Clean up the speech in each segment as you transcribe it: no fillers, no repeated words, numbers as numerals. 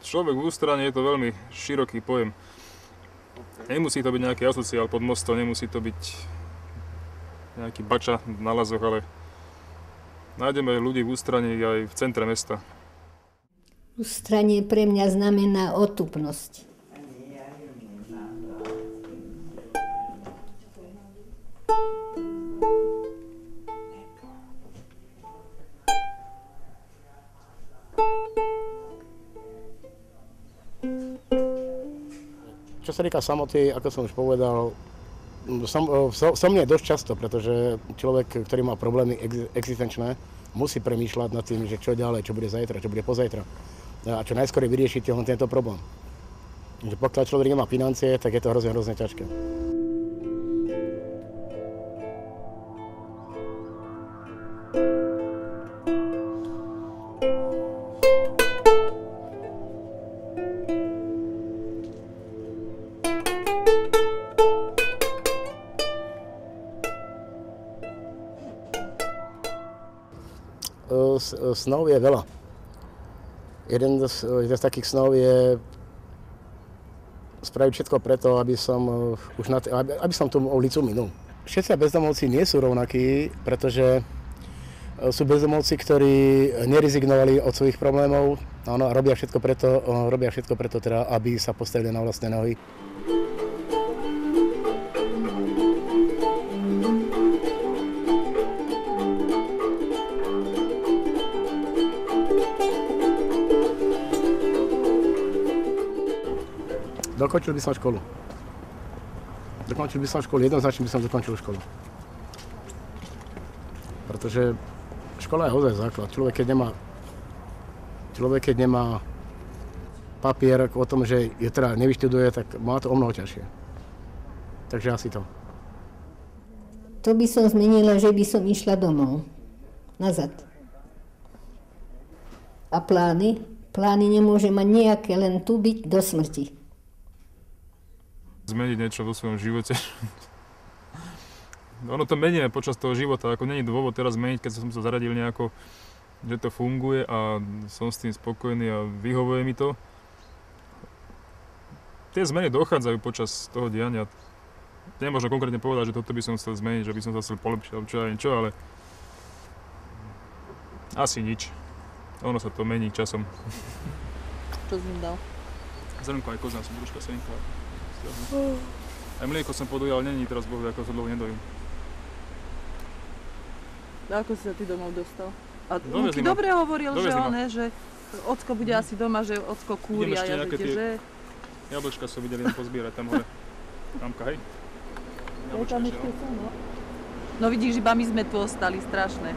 Človek v ústrane je to veľmi široký pojem. Nemusí to byť nejaký asociál pod mostom, nemusí to byť nejaký bača na lazoch, ale nájdeme ľudí v ústrane aj v centre mesta. Ústranie pre mňa znamená otupnosť. Čo sa týka samoty, ako som už povedal, som nie dosť často, pretože človek, ktorý má problémy existenčné, musí premýšľať nad tým, že čo ďalej, čo bude zajtra, čo bude pozajtra. A čo najskôr vyriešiť tento problém. Že pokiaľ človek nemá financie, tak je to hrozne ťažké. Snov je veľa. Jeden z takých snov je spraviť všetko preto, aby som tú ulicu minul. Všetci bezdomovci nie sú rovnakí, pretože sú bezdomovci, ktorí nerezignovali od svojich problémov, áno, a robia všetko preto, teda, aby sa postavili na vlastné nohy. Dokončil by som školu. Jednoznačne by som dokončil školu. Pretože škola je ozaj základ. Človek, keď nemá papier o tom, že je teda nevyštuduje, tak má to o mnoho ťažšie. Takže asi to. To by som zmenila, že by som išla domov. Nazad. A plány? Plány nemôže mať nejaké, len tu byť do smrti. Zmeniť niečo vo svojom živote. Ono to meníme počas toho života, ako není dôvod teraz zmeniť, keď som sa zaradil nejako, že to funguje a som s tým spokojný a vyhovuje mi to. Tie zmeny dochádzajú počas toho diania. Nemôžem konkrétne povedať, že toto by som chcel zmeniť, že by som sa chcel polepšiť, alebo čo aj niečo, ale asi nič. Ono sa to mení časom. Čo si im dal? Zrnko aj kozná som troška svinka. Aj mlieko som podujal, není teraz bohu, ako sa dlho nedojím. A ako si sa ty domov dostal? A Luky dobre hovoril, že ocko bude asi doma, že ocko kúri a ja že... Jablčka som videl len pozbierať tam hore. Tamka, hej? Jablčka ešte, no. No vidíš, iba my sme tu ostali, strašné.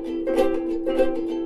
Thank you.